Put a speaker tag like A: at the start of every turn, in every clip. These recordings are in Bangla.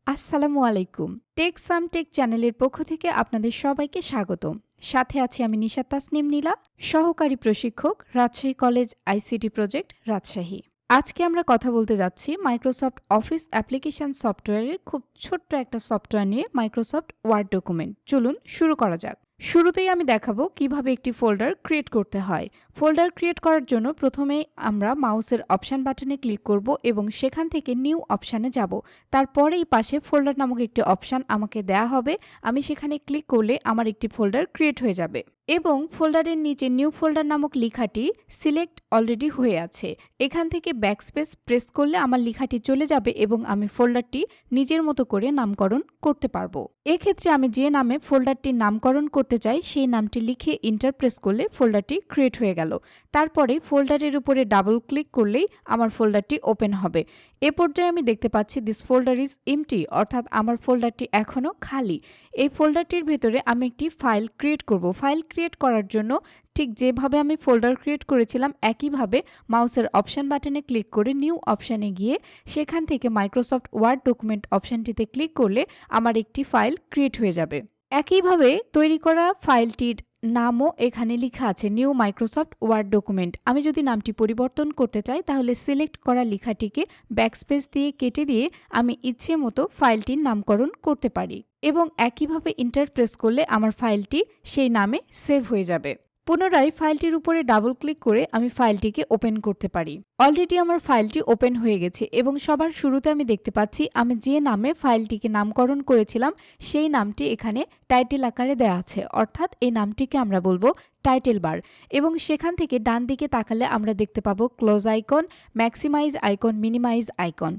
A: আসসালামু আলাইকুম। টেক সাম টেক চ্যানেলের পক্ষ থেকে আপনাদের সবাইকে স্বাগতম। সাথে আছি আমি নিশাত তাসনিম নীলা, সহকারী প্রশিক্ষক, Rajshahi college ICT project, Rajshahi. আজকে আমরা কথা বলতে যাচ্ছি মাইক্রোসফট অফিস অ্যাপ্লিকেশন সফটওয়্যারের খুব ছোট্ট একটা সফটওয়্যার নিয়ে, মাইক্রোসফট ওয়ার্ড ডকুমেন্ট। চলুন শুরু করা যাক। শুরুতেই আমি দেখাবো কিভাবে একটি ফোল্ডার ক্রিয়েট করতে হয়। ফোল্ডার ক্রিয়েট করার জন্য প্রথমেই আমরা মাউসের অপশন বাটনে ক্লিক করব এবং সেখান থেকে নিউ অপশানে যাব। তারপরেই পাশে ফোল্ডার নামক একটি অপশান আমাকে দেয়া হবে। আমি সেখানে ক্লিক করলে আমার একটি ফোল্ডার ক্রিয়েট হয়ে যাবে এবং ফোল্ডারের নিচে নিউ ফোল্ডার নামক লেখাটি সিলেক্ট অলরেডি হয়ে আছে। এখান থেকে ব্যাকস্পেস প্রেস করলে আমার লেখাটি চলে যাবে এবং আমি ফোল্ডারটি নিজের মতো করে নামকরণ করতে পারবো। এক্ষেত্রে আমি যে নামে ফোল্ডারটির নামকরণ করতে চাই সেই নামটি লিখে এন্টার প্রেস করলে ফোল্ডারটি ক্রিয়েট হয়ে গেল। তারপরে ফোল্ডারের উপরে ডাবল ক্লিক করলেই আমার ফোল্ডারটি ওপেন হবে। এ পর্যায়ে আমি দেখতে পাচ্ছি দিস ফোল্ডার ইজ এমটি, অর্থাৎ আমার ফোল্ডারটি এখনও খালি। এই ফোল্ডারটির ভেতরে আমি একটি ফাইল ক্রিয়েট করব। ফাইল ক্রিয়েট করার জন্য ঠিক যেভাবে আমি ফোল্ডার ক্রিয়েট করেছিলাম একইভাবে মাউসের অপশন বাটনে ক্লিক করে নিউ অপশানে গিয়ে সেখান থেকে মাইক্রোসফট ওয়ার্ড ডকুমেন্ট অপশানটিতে ক্লিক করলে আমার একটি ফাইল ক্রিয়েট হয়ে যাবে। একইভাবে তৈরি করা ফাইলটির নামও এখানে লেখা আছে, নিউ মাইক্রোসফট ওয়ার্ড ডকুমেন্ট। আমি যদি নামটি পরিবর্তন করতে চাই তাহলে সিলেক্ট করা লেখাটিকে ব্যাকস্পেস দিয়ে কেটে দিয়ে আমি ইচ্ছে মতো ফাইলটির নামকরণ করতে পারি এবং একইভাবে এন্টার প্রেস করলে আমার ফাইলটি সেই নামে সেভ হয়ে যাবে। পুনরায় ফাইলটির উপরে ডাবল ক্লিক করে আমি ফাইলটিকে ওপেন করতে পারি। অলরেডি আমার ফাইলটি ওপেন হয়ে গেছে এবং সবার শুরুতে আমি দেখতে পাচ্ছি আমি যে নামে ফাইলটিকে নামকরণ করেছিলাম সেই নামটি এখানে টাইটেল আকারে দেওয়া আছে, অর্থাৎ এই নামটিকে আমরা বলবো টাইটেল বার। এবং সেখান থেকে ডান দিকে তাকালে আমরা দেখতে পাবো close icon, maximize icon, minimize icon.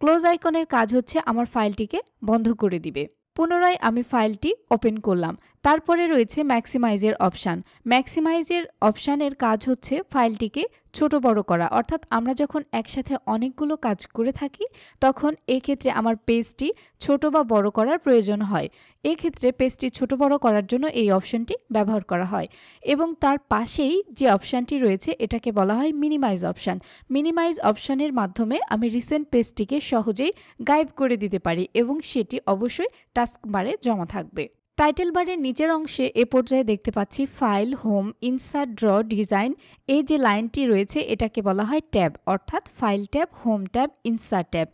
A: Close আইকনের কাজ হচ্ছে আমার ফাইলটিকে বন্ধ করে দিবে। পুনরায় আমি ফাইলটি ওপেন করলাম। তারপরে রয়েছে ম্যাক্সিমাইজের অপশান। ম্যাক্সিমাইজের অপশানের কাজ হচ্ছে ফাইলটিকে ছোট বড় করা, অর্থাৎ আমরা যখন একসাথে অনেকগুলো কাজ করে থাকি তখন এক্ষেত্রে আমার পেজটি ছোট বা বড় করার প্রয়োজন হয়। এক্ষেত্রে পেজটি ছোট বড় করার জন্য এই অপশানটি ব্যবহার করা হয় এবং তার পাশেই যে অপশানটি রয়েছে এটাকে বলা হয় মিনিমাইজ অপশান। মিনিমাইজ অপশানের মাধ্যমে আমি রিসেন্ট পেজটিকে সহজেই গায়েব করে দিতে পারি এবং সেটি অবশ্যই টাস্কবারে জমা থাকবে। টাইটেল বারের নিচের অংশে এ পর্যায়ে দেখতে পাচ্ছি file, home, insert, draw, design. এই যে লাইনটি রয়েছে এটাকে বলা হয় ট্যাব, অর্থাৎ file tab, home tab, insert tab.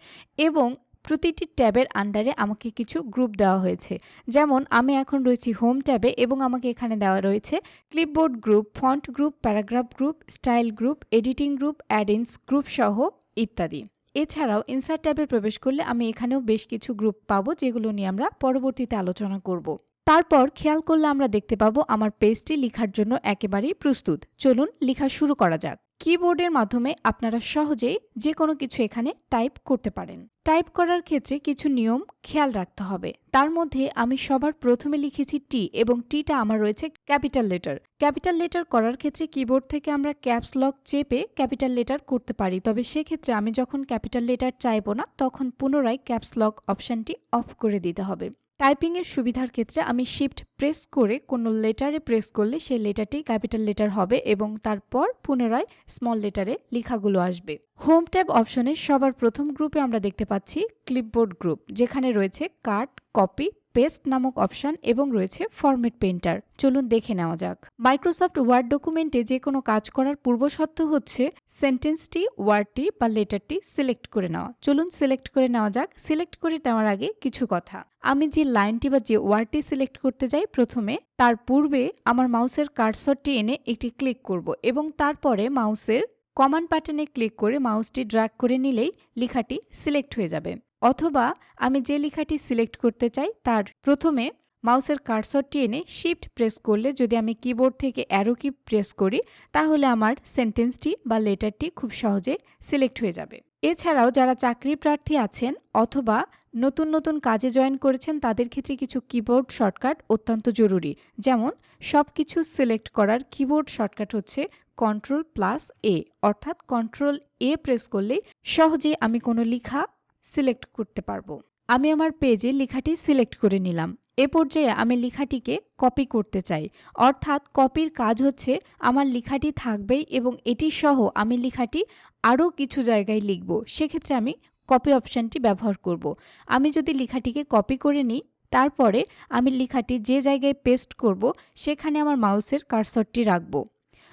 A: এবং প্রতিটি ট্যাবের আন্ডারে আমাকে কিছু গ্রুপ দেওয়া হয়েছে। যেমন আমি এখন রয়েছি হোম ট্যাবে এবং আমাকে এখানে দেওয়া রয়েছে clipboard group, font group, paragraph group, style group, editing group, add-ins group সহ ইত্যাদি। এছাড়াও ইনসার্ট ট্যাবে প্রবেশ করলে আমি এখানেও বেশ কিছু গ্রুপ পাবো যেগুলো নিয়ে আমরা পরবর্তীতে আলোচনা করব। তারপর খেয়াল করলে আমরা দেখতে পাবো আমার পেজটি লেখার জন্য একেবারেই প্রস্তুত। চলুন লেখা শুরু করা যাক। কিবোর্ডের মাধ্যমে আপনারা সহজেই যে কোনো কিছু এখানে টাইপ করতে পারেন। টাইপ করার ক্ষেত্রে কিছু নিয়ম খেয়াল রাখতে হবে। তার মধ্যে আমি সবার প্রথমে লিখেছি টি এবং টিটা আমার রয়েছে ক্যাপিটাল লেটার। ক্যাপিটাল লেটার করার ক্ষেত্রে কিবোর্ড থেকে আমরা ক্যাপস লক চেপে ক্যাপিটাল লেটার করতে পারি, তবে সেক্ষেত্রে আমি যখন ক্যাপিটাল লেটার চাইবো না তখন পুনরায় ক্যাপস লক অপশানটি অফ করে দিতে হবে। টাইপিংয়ের সুবিধার ক্ষেত্রে আমি শিফট প্রেস করে কোনো লেটারে প্রেস করলে সেই লেটারটি ক্যাপিটাল লেটার হবে এবং তারপর পুনরায় স্মল লেটারে লেখাগুলো আসবে। হোম ট্যাব অপশনে সবার প্রথম গ্রুপে আমরা দেখতে পাচ্ছি ক্লিপবোর্ড গ্রুপ, যেখানে রয়েছে কাট, কপি, পেস্ট নামক অপশান এবং রয়েছে ফরম্যাট পেইন্টার। চলুন দেখে নেওয়া যাক। মাইক্রোসফট ওয়ার্ড ডকুমেন্টে যে কোনো কাজ করার পূর্বশর্ত হচ্ছে সেন্টেন্সটি, ওয়ার্ডটি বা লেটারটি সিলেক্ট করে নেওয়া। চলুন সিলেক্ট করে নেওয়া যাক। সিলেক্ট করে নেওয়ার আগে কিছু কথা। আমি যে লাইনটি বা যে ওয়ার্ডটি সিলেক্ট করতে যাই প্রথমে তার পূর্বে আমার মাউসের কার্সরটি এনে একটি ক্লিক করব এবং তারপরে মাউসের কমান্ড বাটনে ক্লিক করে মাউসটি ড্র্যাগ করে নিলেই লেখাটি সিলেক্ট হয়ে যাবে। অথবা আমি যে লেখাটি সিলেক্ট করতে চাই তার প্রথমে মাউসের কার্সরটি এনে শিফট প্রেস করলে যদি আমি কিবোর্ড থেকে অ্যারো কি প্রেস করি তাহলে আমার সেন্টেন্সটি বা লেটারটি খুব সহজে সিলেক্ট হয়ে যাবে। এছাড়াও যারা চাকরি প্রার্থী আছেন অথবা নতুন নতুন কাজে জয়েন করেছেন তাদের ক্ষেত্রে কিছু কিবোর্ড শর্টকাট অত্যন্ত জরুরি। যেমন সব কিছু সিলেক্ট করার কিবোর্ড শর্টকাট হচ্ছে Ctrl+A, অর্থাৎ Ctrl+A প্রেস করলেই সহজে আমি কোনো লেখা সিলেক্ট করতে পারবো। আমি আমার পেজে লেখাটি সিলেক্ট করে নিলাম। এ পর্যায়ে আমি লেখাটিকে কপি করতে চাই, অর্থাৎ কপির কাজ হচ্ছে আমার লেখাটি থাকবেই এবং এটি সহ আমি লেখাটি আরও কিছু জায়গায় লিখব। সেক্ষেত্রে আমি কপি অপশানটি ব্যবহার করব। আমি যদি লেখাটিকে কপি করে নিই, তারপরে আমি লেখাটি যে জায়গায় পেস্ট করব সেখানে আমার মাউসের কার্সরটি রাখব।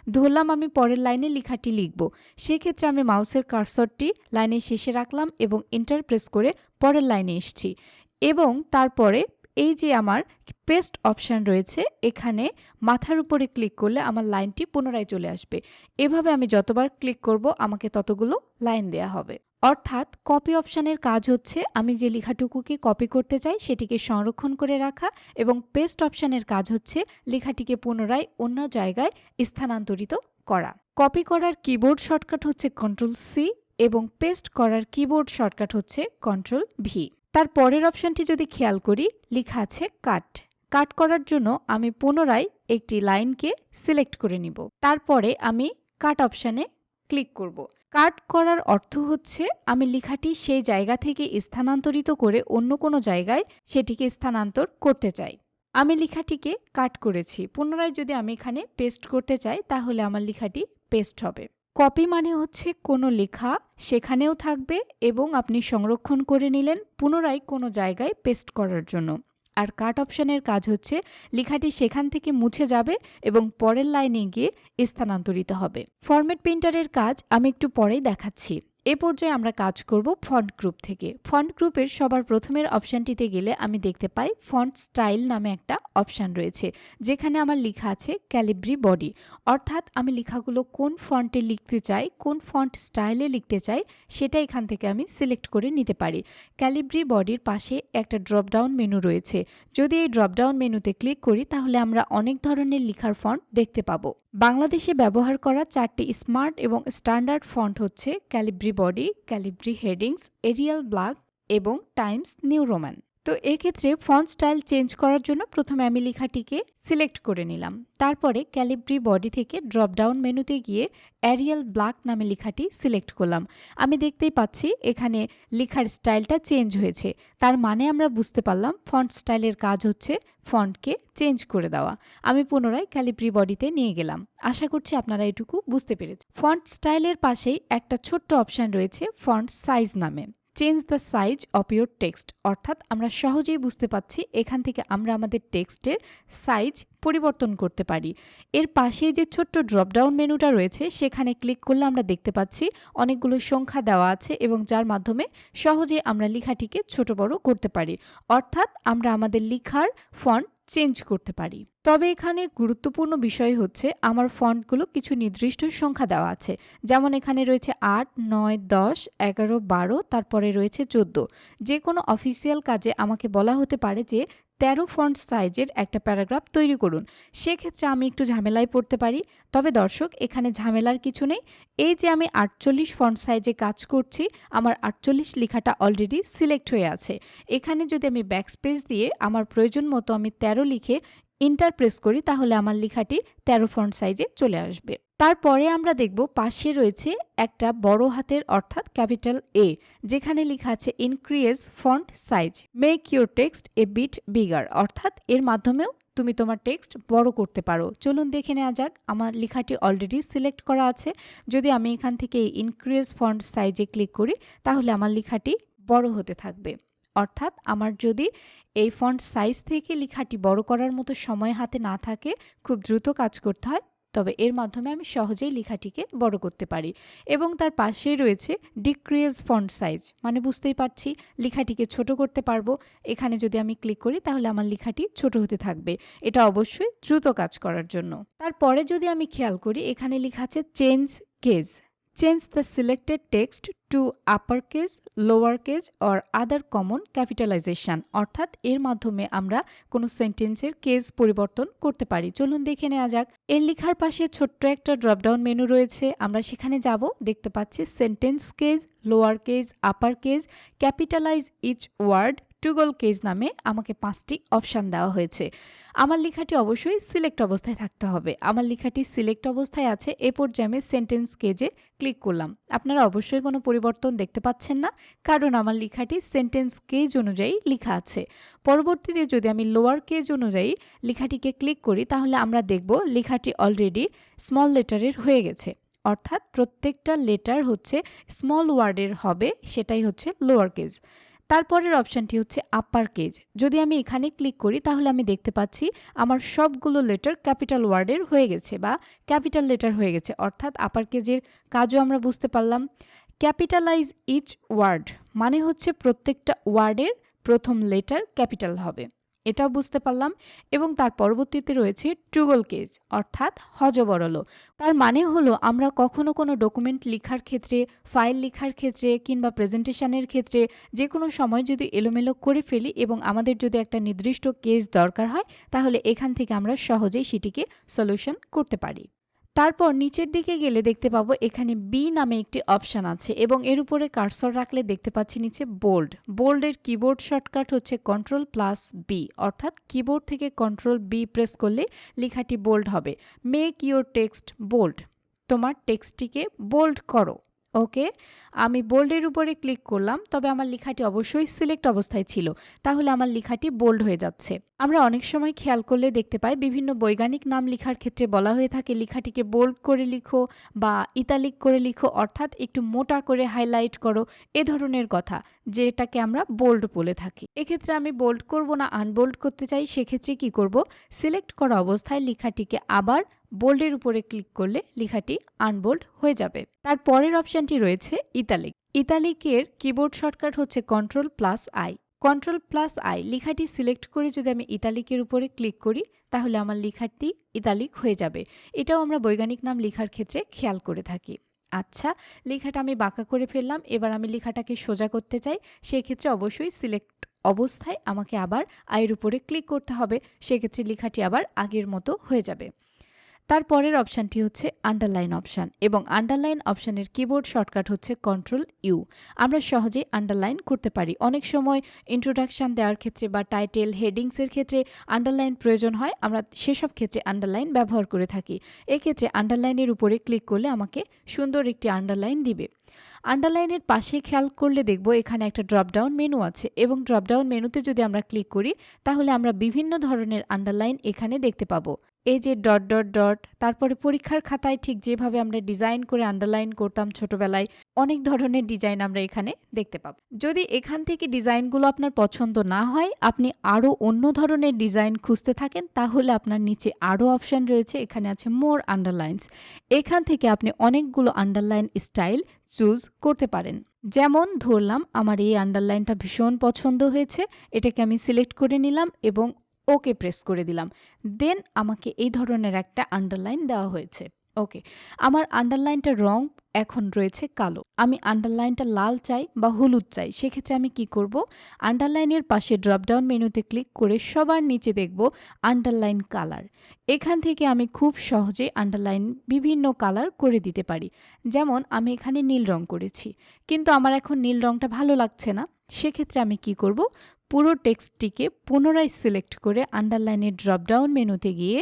A: ধরলাম আমি পরের লাইনে লেখাটি লিখব, সেক্ষেত্রে আমি মাউসের কার্সরটি লাইনের শেষে রাখলাম এবং এন্টার প্রেস করে পরের লাইনে এসেছি এবং তারপরে এই যে আমার পেস্ট অপশান রয়েছে, এখানে মাথার উপরে ক্লিক করলে আমার লাইনটি পুনরায় চলে আসবে। এভাবে আমি যতবার ক্লিক করব আমাকে ততগুলো লাইন দেয়া হবে। অর্থাৎ কপি অপশানের কাজ হচ্ছে আমি যে লেখাটুকুকে কপি করতে চাই সেটিকে সংরক্ষণ করে রাখা এবং পেস্ট অপশানের কাজ হচ্ছে লেখাটিকে পুনরায় অন্য জায়গায় স্থানান্তরিত করা। কপি করার কিবোর্ড শর্টকাট হচ্ছে Ctrl+C এবং পেস্ট করার কিবোর্ড শর্টকাট হচ্ছে Ctrl+V। তার পরের অপশানটি যদি খেয়াল করি, লেখা আছে কাট। কাট করার জন্য আমি পুনরায় একটি লাইনকে সিলেক্ট করে নিব। তারপরে আমি কাট অপশানে ক্লিক করব। কাট করার অর্থ হচ্ছে আমি লেখাটি সেই জায়গা থেকে স্থানান্তরিত করে অন্য কোনো জায়গায় সেটিকে স্থানান্তর করতে চাই। আমি লেখাটিকে কাট করেছি, পুনরায় যদি আমি এখানে পেস্ট করতে চাই তাহলে আমার লেখাটি পেস্ট হবে। কপি মানে হচ্ছে কোনো লেখা সেখানেও থাকবে এবং আপনি সংরক্ষণ করে নিলেন পুনরায় কোনো জায়গায় পেস্ট করার জন্য। আর কাট অপশানের কাজ হচ্ছে লেখাটি সেখান থেকে মুছে যাবে এবং পরের লাইনে গিয়ে স্থানান্তরিত হবে। ফরম্যাট প্রিন্টারের কাজ আমি একটু পরেই দেখাচ্ছি। এ পর্যায়ে আমরা কাজ করব ফন্ট গ্রুপ থেকে। ফন্ট গ্রুপের সবার প্রথমের অপশানটিতে গেলে আমি দেখতে পাই ফন্ট স্টাইল নামে একটা অপশান রয়েছে, যেখানে আমার লেখা আছে ক্যালিব্রি বডি। অর্থাৎ আমি লেখাগুলো কোন ফন্টে লিখতে চাই, কোন ফন্ট স্টাইলে লিখতে চাই সেটা এখান থেকে আমি সিলেক্ট করে নিতে পারি। ক্যালিব্রি বডির পাশে একটা ড্রপডাউন মেনু রয়েছে। যদি এই ড্রপডাউন মেনুতে ক্লিক করি তাহলে আমরা অনেক ধরনের লেখার ফন্ট দেখতে পাবো। বাংলাদেশে ব্যবহার করা 4টি স্মার্ট এবং স্ট্যান্ডার্ড ফন্ট হচ্ছে Calibri body, Calibri headings, Arial black এবং টাইমস নিউ রোমান। তো এক্ষেত্রে ফন্ট স্টাইল চেঞ্জ করার জন্য প্রথমে আমি লেখাটিকে সিলেক্ট করে নিলাম। তারপরে ক্যালিব্রি বডি থেকে ড্রপডাউন মেনুতে গিয়ে এরিয়াল ব্ল্যাক নামে লেখাটি সিলেক্ট করলাম। আমি দেখতেই পাচ্ছি এখানে লেখার স্টাইলটা চেঞ্জ হয়েছে। তার মানে আমরা বুঝতে পারলাম ফন্ট স্টাইলের কাজ হচ্ছে ফন্টকে চেঞ্জ করে দেওয়া। আমি পুনরায় ক্যালিব্রি বডিতে নিয়ে গেলাম। আশা করছি আপনারা এটুকু বুঝতে পেরেছেন। ফন্ট স্টাইলের পাশেই একটা ছোট্ট অপশান রয়েছে ফন্ট সাইজ নামে। Change the size of your text, অর্থাৎ আমরা সহজেই বুঝতে পাচ্ছি এখান থেকে আমরা আমাদের টেক্সটের সাইজ পরিবর্তন করতে পারি। এর পাশে যে ছোট্ট ড্রপডাউন মেনুটা রয়েছে সেখানে ক্লিক করলে আমরা দেখতে পাচ্ছি অনেকগুলো সংখ্যা দেওয়া আছে এবং যার মাধ্যমে সহজে আমরা লেখাটিকে ছোট বড় করতে পারি। অর্থাৎ আমরা আমাদের লেখার ফন্ট চেঞ্জ করতে পারি। তবে এখানে গুরুত্বপূর্ণ বিষয় হচ্ছে আমার ফন্টগুলো কিছু নির্দিষ্ট সংখ্যা দেওয়া আছে। যেমন এখানে রয়েছে 8, 9, 10, 11, 12, তারপরে রয়েছে 14। যে কোনো অফিসিয়াল কাজে আমাকে বলা হতে পারে যে 13 ফন্ট সাইজের একটা প্যারাগ্রাফ তৈরি করুন। সেক্ষেত্রে আমি একটু ঝামেলায় পড়তে পারি। তবে দর্শক, এখানে ঝামেলার কিছু নেই। এই যে আমি 48 ফন্ট সাইজে কাজ করছি, আমার 48 লেখাটা অলরেডি সিলেক্ট হয়ে আছে। এখানে যদি আমি ব্যাকস্পেস দিয়ে আমার প্রয়োজন মতো আমি 13 লিখে এন্টার প্রেস করি তাহলে আমার লেখাটি 13 ফন্ট সাইজে চলে আসবে। তারপরে আমরা দেখব পাশে রয়েছে একটা বড় হাতের অর্থাৎ ক্যাপিটাল এ, যেখানে লেখা আছে increase font size, make your text a bit bigger. অর্থাৎ এর মাধ্যমেও তুমি তোমার টেক্সট বড় করতে পারো। চলুন দেখে নেওয়া যাক। আমার লেখাটি অলরেডি সিলেক্ট করা আছে। যদি আমি এখান থেকে ইনক্রিজ ফন্ট সাইজে ক্লিক করি তাহলে আমার লেখাটি বড় হতে থাকবে। অর্থাৎ আমার যদি এই ফন্ট সাইজ থেকে লেখাটি বড় করার মতো সময় হাতে না থাকে, খুব দ্রুত কাজ করতে হয়, তবে এর মাধ্যমে আমি সহজেই লেখাটিকে বড় করতে পারি। এবং তার পাশেই রয়েছে ডিক্রিজ ফন্ট সাইজ, মানে বুঝতেই পারছি লেখাটিকে ছোট করতে পারবো। এখানে যদি আমি ক্লিক করি তাহলে আমার লেখাটি ছোট হতে থাকবে। এটা অবশ্যই দ্রুত কাজ করার জন্য। তারপরে যদি আমি খেয়াল করি এখানে লেখা আছে change case, change the selected text to upper case, lower case or other common capitalization. অর্থাৎ এর মাধ্যমে আমরা কোনো সেন্টেন্সের কেস পরিবর্তন করতে পারি। চলুন দেখে নেওয়া যাক। এর লেখার পাশে ছোট্ট একটা ড্রপডাউন মেনু রয়েছে, আমরা সেখানে যাব। দেখতে পাচ্ছি sentence case, lower case, upper case, capitalize each word, toggle case নামে আমাকে 5টি অপশান দেওয়া হয়েছে। আমার লেখাটি অবশ্যই সিলেক্ট অবস্থায় থাকতে হবে। আমার লেখাটি সিলেক্ট অবস্থায় আছে। এ পর্যায়ে আমি সেন্টেন্স কেজে ক্লিক করলাম। আপনারা অবশ্যই কোনো পরিবর্তন দেখতে পাচ্ছেন না, কারণ আমার লেখাটি সেন্টেন্স কেজ অনুযায়ী লেখা আছে। পরবর্তীতে যদি আমি লোয়ার কেজ অনুযায়ী লেখাটিকে ক্লিক করি তাহলে আমরা দেখব লেখাটি অলরেডি স্মল লেটারের হয়ে গেছে। অর্থাৎ প্রত্যেকটা লেটার হচ্ছে স্মল ওয়ার্ডের হবে, সেটাই হচ্ছে লোয়ার কেস। তারপরের অপশানটি হচ্ছে আপার কেস। যদি আমি এখানে ক্লিক করি তাহলে আমি দেখতে পাচ্ছি আমার সবগুলো লেটার ক্যাপিটাল ওয়ার্ডের হয়ে গেছে বা ক্যাপিটাল লেটার হয়ে গেছে, অর্থাৎ আপার কেজের কাজও আমরা বুঝতে পারলাম। ক্যাপিটালাইজ ইচ ওয়ার্ড মানে হচ্ছে প্রত্যেকটা ওয়ার্ডের প্রথম লেটার ক্যাপিটাল হবে, এটাও বুঝতে পারলাম। এবং তার পরবর্তীতে রয়েছে ট্রুগল কেজ অর্থাৎ হযবরল। তার মানে হলো আমরা কখনো কোনো ডকুমেন্ট লেখার ক্ষেত্রে, ফাইল লেখার ক্ষেত্রে কিংবা প্রেজেন্টেশনের ক্ষেত্রে যে কোনো সময় যদি এলোমেলো করে ফেলি এবং আমাদের যদি একটা নির্দিষ্ট কেস দরকার হয় তাহলে এখান থেকে আমরা সহজেই সেটিকে সলিউশন করতে পারি। তারপর নিচের দিকে গেলে দেখতে পাবো এখানে বি নামে একটি অপশান আছে এবং এর উপরে কার্সর রাখলে দেখতে পাচ্ছি নিচে বোল্ড। বোল্ডের কিবোর্ড শর্টকাট হচ্ছে Ctrl+B, অর্থাৎ কিবোর্ড থেকে Ctrl+B প্রেস করলে লেখাটি বোল্ড হবে। মেক ইউর টেক্সট বোল্ড, তোমার টেক্সটটিকে বোল্ড করো। ওকে, আমি বোল্ডের উপরে ক্লিক করলাম, তবে আমার লেখাটি অবশ্যই সিলেক্ট অবস্থায় ছিল, তাহলে আমার লেখাটি বোল্ড হয়ে যাচ্ছে। আমরা অনেক সময় খেয়াল করলে দেখতে পাই বিভিন্ন বৈজ্ঞানিক নাম লেখার ক্ষেত্রে বলা হয়ে থাকে লেখাটিকে বোল্ড করে লিখো বা ইতালিক করে লিখো, অর্থাৎ একটু মোটা করে হাইলাইট করো, এ ধরনের কথা, যেটাকে আমরা বোল্ড বলে থাকি। এক্ষেত্রে আমি বোল্ড করব না আনবোল্ড করতে চাই, সেক্ষেত্রে কি করব, সিলেক্ট করা অবস্থায় লেখাটিকে আবার বোল্ডের উপরে ক্লিক করলে লেখাটি আনবোল্ড হয়ে যাবে। তার পরের অপশানটি রয়েছে ইতালিক। ইতালিকের কিবোর্ড শর্টকাট হচ্ছে Ctrl+I। Ctrl+I লেখাটি সিলেক্ট করে যদি আমি ইতালিকের উপরে ক্লিক করি তাহলে আমার লেখাটি ইতালিক হয়ে যাবে। এটাও আমরা বৈজ্ঞানিক নাম লেখার ক্ষেত্রে খেয়াল করে থাকি। আচ্ছা, লেখাটা আমি বাঁকা করে ফেললাম, এবার আমি লেখাটাকে সোজা করতে চাই, সেক্ষেত্রে অবশ্যই সিলেক্ট অবস্থায় আমাকে আবার আইয়ের উপরে ক্লিক করতে হবে, সেক্ষেত্রে লেখাটি আবার আগের মতো হয়ে যাবে। তারপরের অপশানটি হচ্ছে আন্ডারলাইন অপশান এবং আন্ডারলাইন অপশানের কিবোর্ড শর্টকাট হচ্ছে Ctrl+U। আমরা সহজেই আন্ডারলাইন করতে পারি। অনেক সময় ইন্ট্রোডাকশান দেওয়ার ক্ষেত্রে বা টাইটেল, হেডিংসের ক্ষেত্রে আন্ডারলাইন প্রয়োজন হয়, আমরা সেসব ক্ষেত্রে আন্ডারলাইন ব্যবহার করে থাকি। এক্ষেত্রে আন্ডারলাইনের উপরে ক্লিক করলে আমাকে সুন্দর একটি আন্ডারলাইন দিবে। আন্ডারলাইনের পাশে খেয়াল করলে দেখব এখানে একটা ড্রপডাউন মেনু আছে এবং ড্রপডাউন মেনুতে যদি আমরা ক্লিক করি তাহলে আমরা বিভিন্ন ধরনের আন্ডারলাইন এখানে দেখতে পাবো। এই যে ডট ডট ডট, তারপরে পরীক্ষার খাতায় ঠিক যেভাবে আমরা ডিজাইন করে আন্ডারলাইন করতাম ছোটবেলায়, অনেক ধরনের ডিজাইন আমরা এখানে দেখতে পাবো। যদি এখান থেকে ডিজাইনগুলো আপনার পছন্দ না হয়, আপনি আরও অন্য ধরনের ডিজাইন খুঁজতে থাকেন, তাহলে আপনার নিচে আরও অপশান রয়েছে, এখানে আছে মোর আন্ডারলাইন্স। এখান থেকে আপনি অনেকগুলো আন্ডারলাইন স্টাইল চুজ করতে পারেন। যেমন ধরলাম আমার এই আন্ডারলাইনটা ভীষণ পছন্দ হয়েছে, এটাকে আমি সিলেক্ট করে নিলাম এবং ওকে প্রেস করে দিলাম, দেন আমাকে এই ধরনের একটা আন্ডারলাইন দেওয়া হয়েছে। ওকে, আমার আন্ডারলাইনটার রং এখন রয়েছে কালো, আমি আন্ডারলাইনটা লাল চাই বা হলুদ চাই, সেক্ষেত্রে আমি কি করব, আন্ডারলাইনের পাশে ড্রপডাউন মেনুতে ক্লিক করে সবার নিচে দেখব আন্ডারলাইন কালার। এখান থেকে আমি খুব সহজে আন্ডারলাইন বিভিন্ন কালার করে দিতে পারি। যেমন আমি এখানে নীল রং করেছি, কিন্তু আমার এখন নীল রংটা ভালো লাগছে না, সেক্ষেত্রে আমি কি করব, পুরো টেক্সটটিকে পুনরায় সিলেক্ট করে আন্ডারলাইনের ড্রপডাউন মেনুতে গিয়ে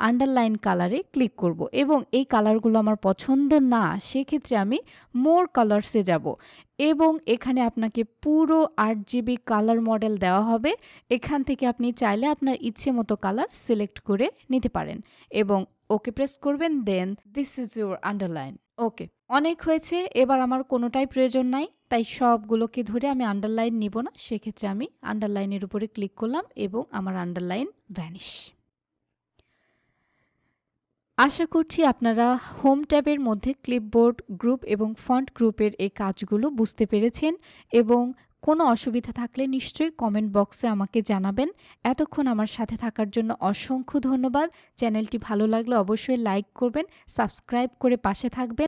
A: আন্ডারলাইন কালারে ক্লিক করব এবং এই কালারগুলো আমার পছন্দ না, সেক্ষেত্রে আমি মোর কালার্সে যাব এবং এখানে আপনাকে পুরো 8GB কালার মডেল দেওয়া হবে। এখান থেকে আপনি চাইলে আপনার ইচ্ছে মতো কালার সিলেক্ট করে নিতে পারেন এবং ওকে প্রেস করবেন, দেন দিস ইজ ইউর আন্ডারলাইন। ওকে, অনেক হয়েছে, এবার আমার কোনোটাই প্রয়োজন নাই, তাই সবগুলোকে ধরে আমি আন্ডারলাইন নিব না, সেক্ষেত্রে আমি আন্ডারলাইনের উপরে ক্লিক করলাম এবং আমার আন্ডারলাইন ভ্যানিশ। আশা করছি আপনারা হোম ট্যাবের মধ্যে ক্লিপবোর্ড, গ্রুপ এবং ফন্ট গ্রুপের এই কাজগুলো বুঝতে পেরেছেন এবং কোনো অসুবিধা থাকলে নিশ্চয়ই কমেন্ট বক্সে আমাকে জানাবেন। এতক্ষণ আমার সাথে থাকার জন্য অসংখ্য ধন্যবাদ। চ্যানেলটি ভালো লাগলে অবশ্যই লাইক করবেন, সাবস্ক্রাইব করে পাশে থাকবেন।